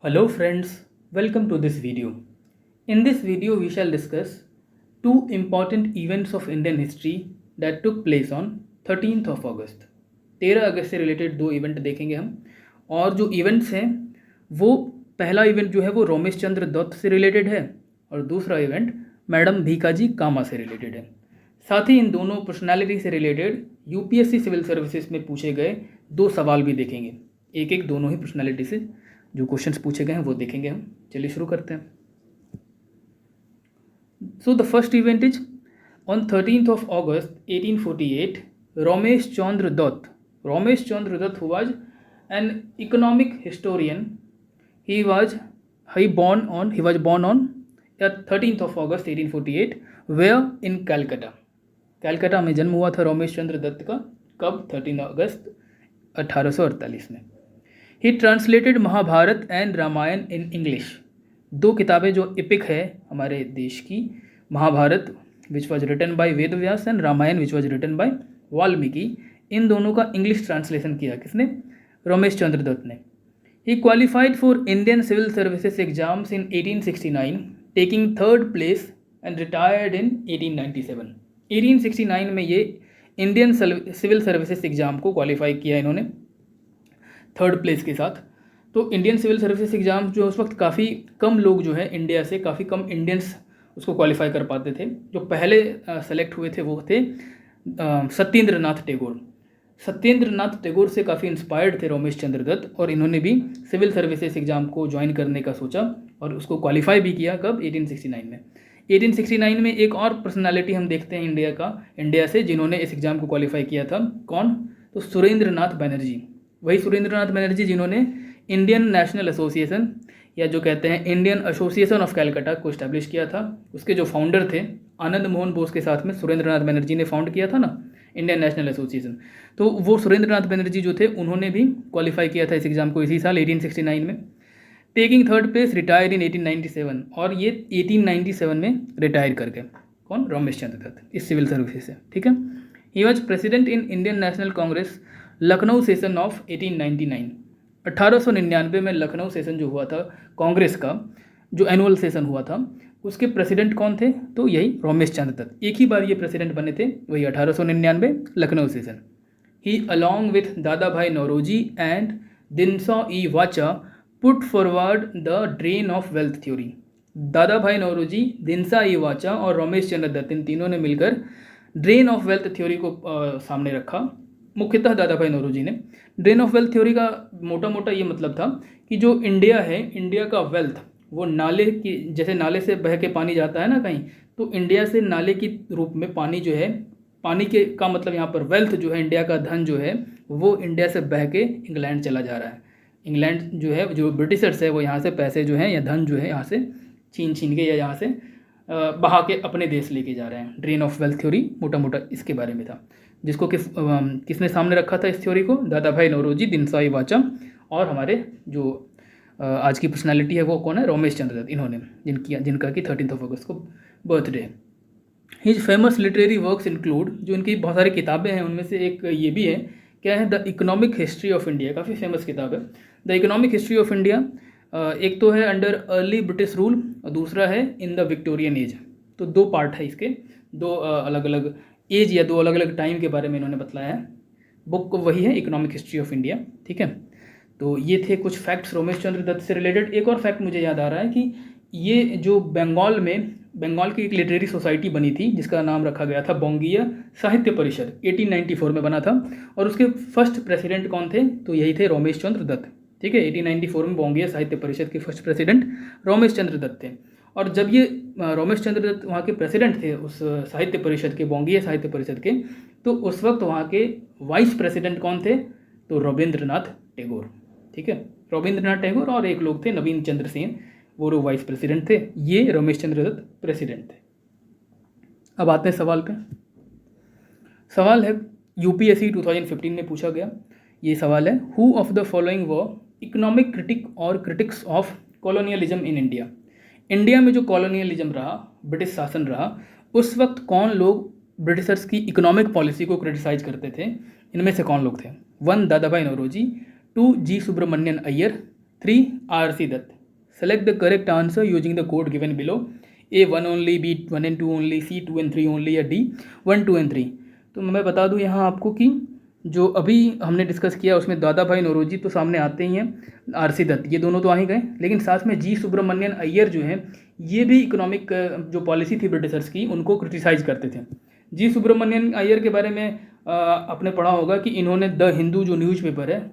Hello friends, welcome to this video. In this video we shall discuss two important events of Indian history that took place on 13th of August. 13 अगस्त से related दो event देखेंगे हम और जो events हैं वो पहला event जो है वो रोमेश चंद्र दत्त से रिलेटेड है और दूसरा इवेंट मैडम भीकाजी कामा से रिलेटेड है। साथ ही इन दोनों पर्सनालिटी से रिलेटेड यूपीएससी सिविल सर्विसेज में पूछे गए दो सवाल भी देखेंगे, एक एक दोनों ही पर्सनालिटी से जो क्वेश्चंस पूछे गए हैं वो देखेंगे हम। चलिए शुरू करते हैं। So the first event is on 13th of August 1848 Ramesh Chandra Dutt. Ramesh Chandra Dutt who was an economic historian. He was born on 13th of August 1848 where in Calcutta. Calcutta में जन्म हुआ था रमेश चंद्र दत्त का। कब? 13 अगस्त 1848 में। He translated Mahabharata and Ramayana in English. दो किताबें जो इपिक है हमारे देश की, Mahabharata which was written by Ved Vyas and Ramayana which was written by Valmiki, इन दोनों का इंग्लिश ट्रांसलेशन किया किसने? रमेश चंद्र दत्त ने। He qualified for Indian civil services exams in 1869 taking third place and retired in 1897। 1869 में ये इंडियन सिविल सर्विसेज एग्ज़ाम को क्वालिफाई किया इन्होंने थर्ड प्लेस के साथ। तो इंडियन सिविल सर्विसेज एग्ज़ाम जो उस वक्त काफ़ी कम लोग जो है इंडिया से, काफ़ी कम इंडियंस उसको क्वालिफाई कर पाते थे। जो पहले सेलेक्ट हुए थे वो थे सत्येंद्र नाथ टैगोर। सत्येंद्र नाथ टैगोर से काफ़ी इंस्पायर्ड थे रमेश चंद्र दत्त और इन्होंने भी सिविल सर्विसेज एग्ज़ाम को ज्वाइन करने का सोचा और उसको क्वालिफाई भी किया। कब? 1869 में। 1869 में एक और पर्सनालिटी हम देखते हैं इंडिया से जिन्होंने इस एग्ज़ाम को क्वालिफाई किया था। कौन? तो सुरेंद्र नाथ बनर्जी। वही सुरेंद्र नाथ बनर्जी जिन्होंने इंडियन नेशनल एसोसिएशन या जो कहते हैं इंडियन एसोसिएशन ऑफ कैलकाटा को इस्टेब्लिश किया था। उसके जो फाउंडर थे आनंद मोहन बोस के साथ में सुरेंद्र नाथ बनर्जी ने फाउंड किया था ना इंडियन नेशनल एसोसिएशन। तो वो सुरेंद्र नाथ बनर्जी जो थे उन्होंने भी क्वालिफाई किया था इस एग्ज़ाम को इसी साल 1869 में। Taking third place, retired in 1897 और ये 1897 में रिटायर कर गए। कौन? रमेश चंद्र दत्त इस सिविल सर्विसेज से। ठीक है। He was president in Indian national Congress Lucknow session of 1899। 1899 में लखनऊ सेशन जो हुआ था कांग्रेस का, जो एनुअल सेशन हुआ था, उसके प्रेसिडेंट कौन थे? तो यही रमेश चंद्र दत्त। एक ही बार ये प्रेसिडेंट बने थे, वही 1899 Lucknow session. He along with दादा भाई नौरोजी एंड दिनसा ई वाचा put forward the drain of wealth theory. दादा भाई नौरोजी, दिनसा ई वाचा और रमेश चंद्र दत्त इन तीनों ने मिलकर ड्रेन ऑफ वेल्थ थ्योरी को सामने रखा। मुख्यतः दादा भाई नौरोजी ने। ड्रेन ऑफ वेल्थ थ्योरी का मोटा मोटा ये मतलब था कि जो इंडिया है, इंडिया का वेल्थ वो नाले की, जैसे नाले से बह के पानी जाता है ना कहीं, तो इंडिया से नाले की रूप में पानी जो है, पानी के का मतलब यहाँ पर वेल्थ जो है, इंडिया का धन जो है वो इंडिया से बह के इंग्लैंड चला जा रहा है। इंग्लैंड जो है, जो ब्रिटिशर्स है वो यहाँ से पैसे जो हैं या धन जो है यहाँ से छीन के या यहाँ से बहा के अपने देश लेके जा रहे हैं। ड्रेन ऑफ वेल्थ थ्योरी मोटा मोटा इसके बारे में था, जिसको किसने सामने रखा था इस थ्योरी को? दादा भाई नौरोजी, दिनसा ई वाचा और हमारे जो आज की पर्सनालिटी है वो कौन है? रमेश चंद्र दत्त। इन्होंने जिनका कि 13 अगस्त को बर्थडे है। His famous literary works include, जो इनकी बहुत सारी किताबें हैं उनमें से एक ये भी है, क्या है? The economic history of India. काफ़ी फेमस किताब है the economic history of India. एक तो है अंडर अर्ली ब्रिटिश रूल और दूसरा है इन द विक्टोरियन एज। तो दो पार्ट है इसके, दो अलग अलग एज या दो अलग अलग टाइम के बारे में इन्होंने बतलाया है। बुक वही है, इकोनॉमिक हिस्ट्री ऑफ इंडिया। ठीक है। तो ये थे कुछ फैक्ट्स रमेश चंद्र दत्त से रिलेटेड। एक और फैक्ट मुझे याद आ रहा है कि ये जो बंगाल की एक लिटरेरी सोसाइटी बनी थी जिसका नाम रखा गया था बंगीय साहित्य परिषद, 1894 में बना था और उसके फर्स्ट प्रेसिडेंट कौन थे? तो यही थे रमेश चंद्र दत्त। ठीक है। 1894 में बंगीय साहित्य परिषद के फर्स्ट प्रेसिडेंट रमेश चंद्र दत्त थे। और जब ये रमेश चंद्र दत्त वहाँ के प्रेसिडेंट थे उस साहित्य परिषद के, बंगीय साहित्य परिषद के, तो उस वक्त वहाँ के वाइस प्रेसिडेंट कौन थे? तो रविंद्रनाथ टैगोर। ठीक है। रविंद्रनाथ टैगोर और एक लोग थे नवीन चंद्र सेन, वो लोग वाइस प्रेसिडेंट थे। ये रमेश चंद्र दत्त प्रेसिडेंट थे। अब आते हैं सवाल पे। सवाल है यूपीएससी 2015 में पूछा गया। ये सवाल है, who of the following were economic critic और critics of colonialism in India. India में जो कॉलोनियलिज्म रहा, ब्रिटिश शासन रहा, उस वक्त कौन लोग ब्रिटिशर्स की इकोनॉमिक पॉलिसी को क्रिटिसाइज करते थे? इनमें से कौन लोग थे? 1 Dadabhai Naoroji, 2 G Subramania Iyer, 3 R C Dutt. Select the correct answer using the code given below, A1 only, B1 and 2 only, C2 and 3 only, या D1 2 and 3। तो मैं बता दूं यहाँ आपको कि जो अभी हमने डिस्कस किया उसमें दादा भाई नौरोजी तो सामने आते ही हैं, आरसी दत्त, ये दोनों तो आ ही गए, लेकिन साथ में जी सुब्रमण्यन अय्यर जो हैं ये भी इकोनॉमिक जो पॉलिसी थी ब्रिटिशर्स की उनको क्रिटिसाइज करते थे। जी सुब्रमण्यन अय्यर के बारे में आपने पढ़ा होगा कि इन्होंने द हिंदू जो न्यूज़पेपर है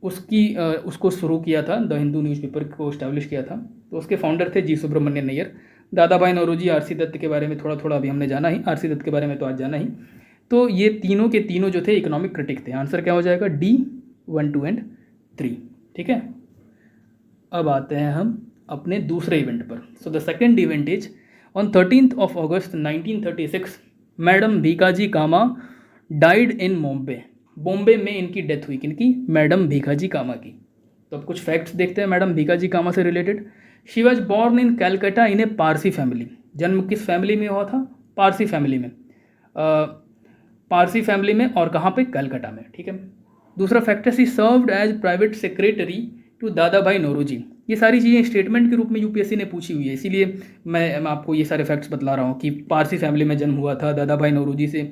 उसको शुरू किया था, द हिंदू न्यूज़पेपर को इस्टेब्लिश किया था, तो उसके फाउंडर थे जी सुब्रमण्यन अय्यर। दादा भाई नौरोजी, आरसी दत्त के बारे में थोड़ा थोड़ा अभी हमने जाना ही, आरसी दत्त के बारे में तो आज जाना ही। तो ये तीनों के तीनों जो थे इकोनॉमिक क्रिटिक थे। आंसर क्या हो जाएगा? D1 2 and 3। ठीक है, अब आते हैं हम अपने दूसरे इवेंट पर। So the second event is on 13th of August 1936 madam Bhikaji Cama died in Bombay. Bombay में इनकी डेथ हुई, किनकी? मैडम भीकाजी कामा की। तो अब कुछ फैक्ट्स देखते हैं मैडम भीकाजी कामा से related. She was born in Calcutta in a Parsi family. जन्म किस फैमिली में हुआ था? पारसी फैमिली में। पारसी फैमिली में, और कहाँ पे? कलकत्ता में। ठीक है। दूसरा फैक्ट है she served as private secretary to Dadabhai Naoroji. ये सारी चीज़ें स्टेटमेंट के रूप में यूपीएससी ने पूछी हुई है, इसीलिए मैं आपको ये सारे फैक्ट्स बतला रहा हूँ कि पारसी फैमिली में जन्म हुआ था दादा भाई नौरोजी से,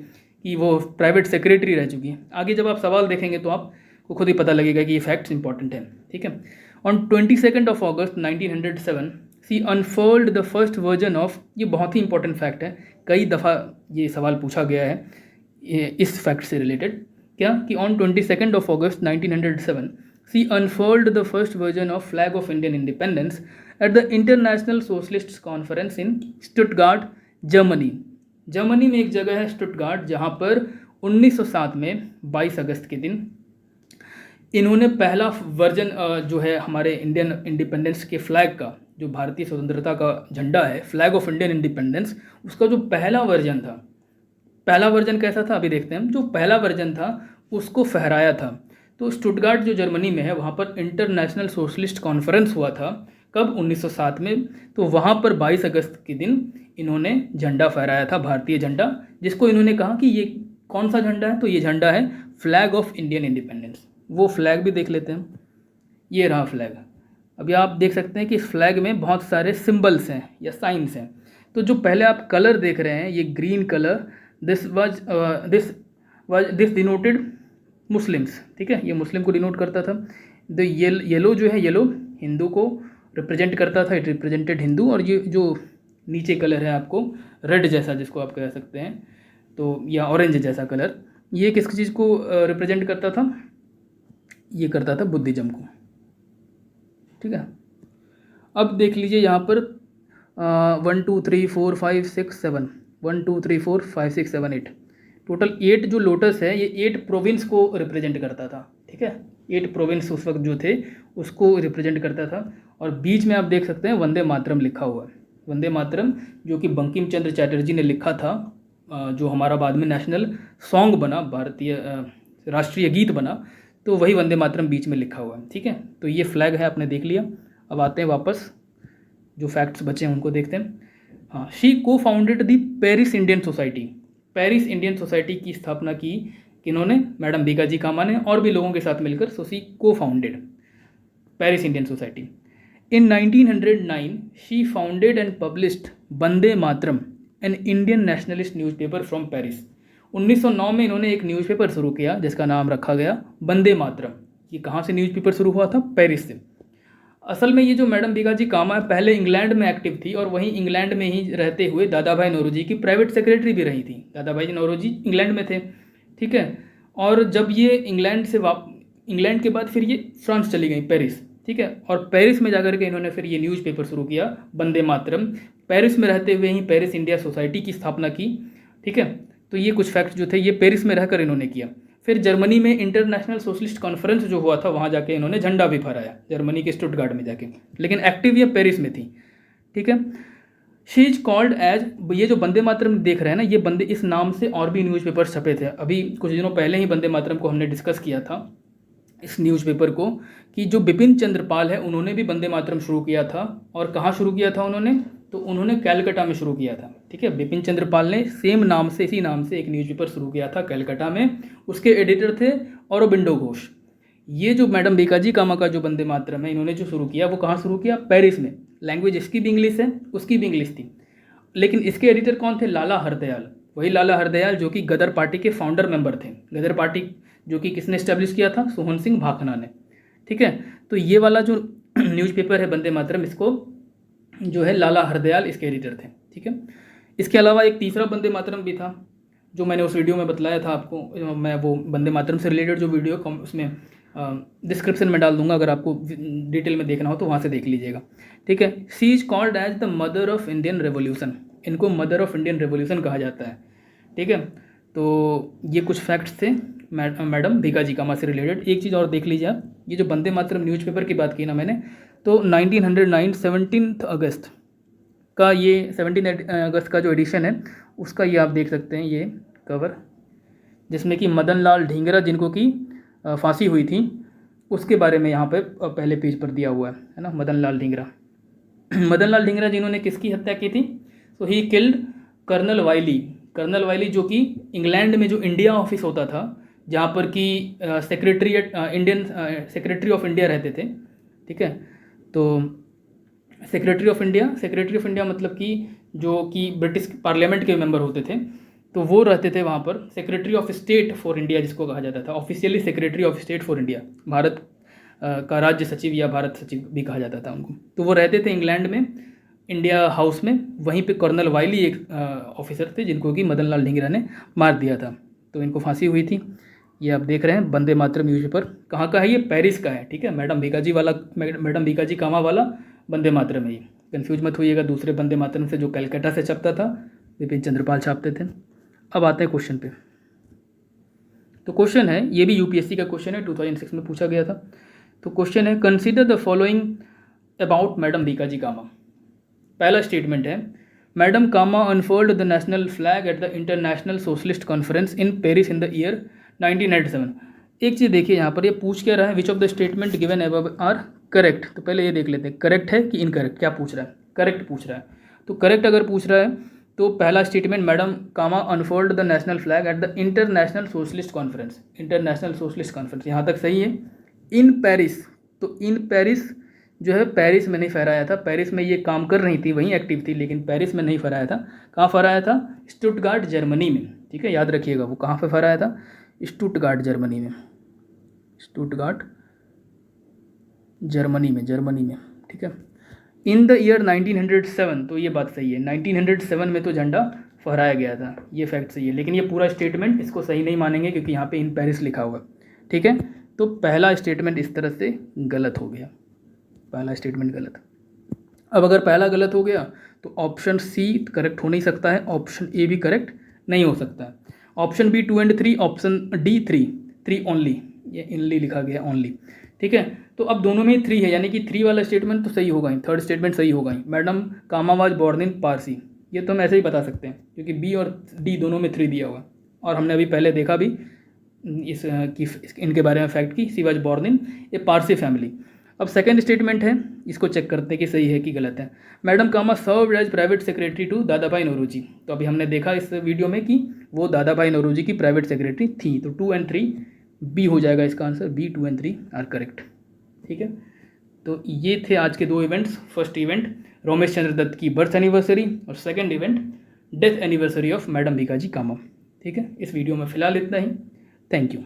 कि वो प्राइवेट सेक्रेटरी रह चुकी है। आगे जब आप सवाल देखेंगे तो आपको खुद ही पता लगेगा कि ये फैक्ट्स इंपॉर्टेंट है। ठीक है। On 22nd of August 1907 she unfold the first version of, ये बहुत ही इंपॉर्टेंट फैक्ट है, कई दफ़ा ये सवाल पूछा गया है इस फैक्ट से रिलेटेड। क्या कि on 22nd of August 1907 she unfold the first version of flag of Indian independence at the international socialist conference in Stuttgart, Germany. Germany में एक जगह है स्टुटगार्ट, जहाँ पर 1907 में 22 अगस्त के दिन इन्होंने पहला वर्जन जो है हमारे इंडियन इंडिपेंडेंस के फ्लैग का, जो भारतीय स्वतंत्रता का झंडा है, फ्लैग ऑफ इंडियन इंडिपेंडेंस, उसका जो पहला वर्जन था, पहला वर्जन कैसा था अभी देखते हैं। जो पहला वर्जन था उसको फहराया था। तो स्टुटगार्ट जो जर्मनी में है वहाँ पर इंटरनेशनल सोशलिस्ट कॉन्फ्रेंस हुआ था। कब? 1907 में। तो वहाँ पर 22 अगस्त के दिन इन्होंने झंडा फहराया था, भारतीय झंडा, जिसको इन्होंने कहा कि ये कौन सा झंडा है? तो ये झंडा है फ्लैग ऑफ इंडियन इंडिपेंडेंस। वो फ्लैग भी देख लेते हैं। ये रहा फ्लैग। अभी आप देख सकते हैं कि इस फ्लैग में बहुत सारे सिंबल्स हैं या साइंस हैं। तो जो पहले आप कलर देख रहे हैं, ये green colour, this denoted Muslims. ठीक है, ये मुस्लिम को डिनोट करता था। द येलो जो है, येलो हिंदू को रिप्रेजेंट करता था, इट रिप्रेजेंटेड हिंदू। और ये जो नीचे कलर है आपको रेड जैसा, जिसको आप कह सकते हैं, तो या ऑरेंज जैसा कलर, ये किस चीज़ को रिप्रेजेंट करता था? ये करता था बुद्धिज्म को। ठीक है। अब देख लीजिए यहाँ पर 1 2 3 4 5 6 7 1 2 3 4 5 6 7 8 टोटल 8 जो लोटस है ये 8 प्रोविंस को रिप्रेजेंट करता था। ठीक है, 8 प्रोविंस उस वक्त जो थे उसको रिप्रेजेंट करता था। और बीच में आप देख सकते हैं वंदे मातरम लिखा हुआ है। वंदे मातरम जो कि बंकिम चंद्र चटर्जी ने लिखा था, जो हमारा बाद में नेशनल सॉन्ग बना, भारतीय राष्ट्रीय गीत बना, तो वही वंदे मातरम बीच में लिखा हुआ है। ठीक है, तो ये फ्लैग है, आपने देख लिया। अब आते हैं वापस, जो फैक्ट्स बचे हैं उनको देखते हैं। हाँ, शी को फाउंडेड दी Paris Indian society. Paris Indian society की स्थापना की किन्होंने? मैडम भीकाजी कामा ने, और भी लोगों के साथ मिलकर। सो शी को founded Paris Indian society. In 1909 she founded and published Vande Mataram, an Indian nationalist newspaper from Paris. 1909 में इन्होंने एक न्यूज़पेपर शुरू किया जिसका नाम रखा गया वंदे मातरम। ये कहाँ से न्यूज़पेपर शुरू हुआ था? पेरिस से। असल में ये जो मैडम भीकाजी कामा है पहले इंग्लैंड में एक्टिव थी, और वहीं इंग्लैंड में ही रहते हुए दादा भाई नौरोजी की प्राइवेट सेक्रेटरी भी रही थी। दादा भाई नौरोजी इंग्लैंड में थे। ठीक है, और जब ये इंग्लैंड के बाद फिर ये फ्रांस चली गई, पेरिस। ठीक है, और पेरिस में जाकर के इन्होंने फिर ये न्यूज़पेपर शुरू किया वंदे मातरम। पेरिस में रहते हुए ही पेरिस इंडिया सोसाइटी की स्थापना की। ठीक है, तो ये कुछ फैक्ट्स जो थे ये पेरिस में रहकर इन्होंने किया। फिर जर्मनी में इंटरनेशनल सोशलिस्ट कॉन्फ्रेंस जो हुआ था वहाँ जाके इन्होंने झंडा भी फहराया, जर्मनी के स्टुटगार्ट में जाके, लेकिन एक्टिव ये पेरिस में थी। ठीक है, शी इज कॉल्ड एज, ये जो वंदे मातरम देख रहे हैं ना, ये बंदे इस नाम से और भी न्यूज़पेपर छपे थे। अभी कुछ दिनों पहले ही वंदे मातरम को हमने डिस्कस किया था, इस न्यूज़पेपर को, कि जो बिपिन चंद्र पाल है उन्होंने भी वंदे मातरम शुरू किया था। और कहाँ शुरू किया था उन्होंने? तो उन्होंने कैलकाटा में शुरू किया था। ठीक है, बिपिन चंद्र पाल ने सेम नाम से, इसी नाम से एक न्यूज़पेपर शुरू किया था कैलकाटा में। उसके एडिटर थे औरोबिंदो घोष। ये जो मैडम भीकाजी कामा का जो वंदे मातरम है इन्होंने जो शुरू किया वो कहाँ शुरू किया, पेरिस में। लैंग्वेज इसकी भी इंग्लिश है, उसकी भी इंग्लिश थी, लेकिन इसके एडिटर कौन थे, लाला हरदयाल। वही लाला हरदयाल जो कि गदर पार्टी के फाउंडर मेंबर थे। गदर पार्टी जो कि किसने इस्टेब्लिश किया था, सोहन सिंह भाखना ने। ठीक है, तो ये वाला जो न्यूज़पेपर है वंदे मातरम, इसको जो है लाला हरदयाल इसके एडिटर थे। ठीक है, इसके अलावा एक तीसरा वंदे मातरम भी था जो मैंने उस वीडियो में बतलाया था आपको। मैं वो वंदे मातरम से रिलेटेड जो वीडियो उसमें डिस्क्रिप्शन में डाल दूंगा, अगर आपको डिटेल में देखना हो तो वहाँ से देख लीजिएगा। ठीक है, she is called as the mother of Indian revolution. इनको मदर ऑफ इंडियन रेवोल्यूशन कहा जाता है। ठीक है, तो ये कुछ फैक्ट्स थे मैडम भीकाजी कामा से रिलेटेड। एक चीज़ और देख लीजिए आप, ये जो वंदे मातरम न्यूज़पेपर की बात की ना मैंने, तो 1909 17 अगस्त का ये 17 अगस्त का जो एडिशन है उसका ये आप देख सकते हैं, ये कवर, जिसमें कि मदन लाल ढींगरा जिनको कि फांसी हुई थी उसके बारे में यहाँ पे पहले पेज पर दिया हुआ है ना, मदन लाल ढींगरा। मदन लाल ढींगरा जिन्होंने किसकी हत्या की थी, सो ही किल्ड कर्नल वाइली। कर्नल वाइली जो कि इंग्लैंड में जो इंडिया ऑफिस होता था, जहाँ पर कि सेक्रेटरी ऑफ इंडिया रहते थे। ठीक है, तो सेक्रेटरी ऑफ इंडिया मतलब कि जो कि ब्रिटिश पार्लियामेंट के मेंबर होते थे, तो वो रहते थे वहाँ पर। Secretary of state for India जिसको कहा जाता था, officially secretary of state for India, Bharat का राज्य सचिव या भारत सचिव भी कहा जाता था उनको। तो वो रहते थे इंग्लैंड में, इंडिया हाउस में। वहीं पे कर्नल वाइली एक ऑफिसर थे जिनको कि मदन लाल ढींगरा ने मार दिया था, तो इनको फांसी हुई थी। ये आप देख रहे हैं वंदे मातरम न्यूज़पेपर, कहाँ का है ये, पेरिस का है। ठीक है, मैडम भीकाजी कामा वाला वंदे मातरम है ये, कन्फ्यूज मत होइएगा दूसरे वंदे मातरम से जो कलकत्ता से छपता था, विपिन चंद्रपाल छापते थे। अब आते हैं क्वेश्चन पे। तो क्वेश्चन है, ये भी यूपीएससी का क्वेश्चन है, 2006 में पूछा गया था। तो क्वेश्चन है, consider the following about madam Bhikaji Cama. पहला स्टेटमेंट है, madam Cama unfold the national flag at the international socialist conference in Paris in the year 1997। एक चीज़ देखिए यहाँ पर, ये पूछ क्या रहा है, which of the statement given above are correct. तो पहले ये देख लेते हैं करेक्ट है कि इनकरेक्ट, क्या पूछ रहा है, करेक्ट पूछ रहा है। तो करेक्ट अगर पूछ रहा है तो पहला statement, madam Cama unfold the national flag at the international socialist conference. International socialist conference यहाँ तक सही है। इन पेरिस, तो इन पेरिस जो है पेरिस में नहीं फहराया था, पेरिस में ये काम कर रही थी, वहीं एक्टिव थी, लेकिन पेरिस में नहीं फहराया था। कहाँ फहराया था, स्टुटगार्ट जर्मनी में। ठीक है, याद रखिएगा वो कहाँ पे फहराया था, स्टुटगार्ट जर्मनी में, स्टुटगार्ट जर्मनी में। ठीक है, इन द ईयर 1907, तो ये बात सही है, 1907 में तो झंडा फहराया गया था, ये फैक्ट सही है। लेकिन ये पूरा स्टेटमेंट इसको सही नहीं मानेंगे क्योंकि यहाँ पे इन पेरिस लिखा हुआ। ठीक है, तो पहला स्टेटमेंट इस तरह से गलत हो गया, पहला स्टेटमेंट गलत। अब अगर पहला गलत हो गया तो ऑप्शन सी करेक्ट हो नहीं सकता है, ऑप्शन ए भी करेक्ट नहीं हो सकता है, ऑप्शन बी 2 और 3, ऑप्शन डी 3 ओनली, ये इनली लिखा गया ओनली। ठीक है, तो अब दोनों में 3 है, यानी कि 3 वाला स्टेटमेंट तो सही होगा ही, थर्ड स्टेटमेंट सही होगा ही, madam Cama was born in Parsi. ये तो हम ऐसे ही बता सकते हैं क्योंकि बी और डी दोनों में 3 दिया हुआ, और हमने अभी पहले देखा भी इनके बारे में फैक्ट की, she was born in a Parsi family. अब सेकंड स्टेटमेंट है, इसको चेक करते हैं कि सही है कि गलत है। Madam Cama served as private secretary to Dadabhai Naoroji. तो अभी हमने देखा इस वीडियो में कि वो दादा भाई नौरोजी की प्राइवेट सेक्रेटरी थी, तो 2 और 3 बी हो जाएगा इसका आंसर, बी 2 और 3 आर करेक्ट। ठीक है, तो ये थे आज के 2 events. First event Romesh Chandra Dutt की बर्थ एनिवर्सरी, और second event death anniversary of madam Bhikaji Cama. ठीक है, इस वीडियो में फ़िलहाल इतना ही। Thank you.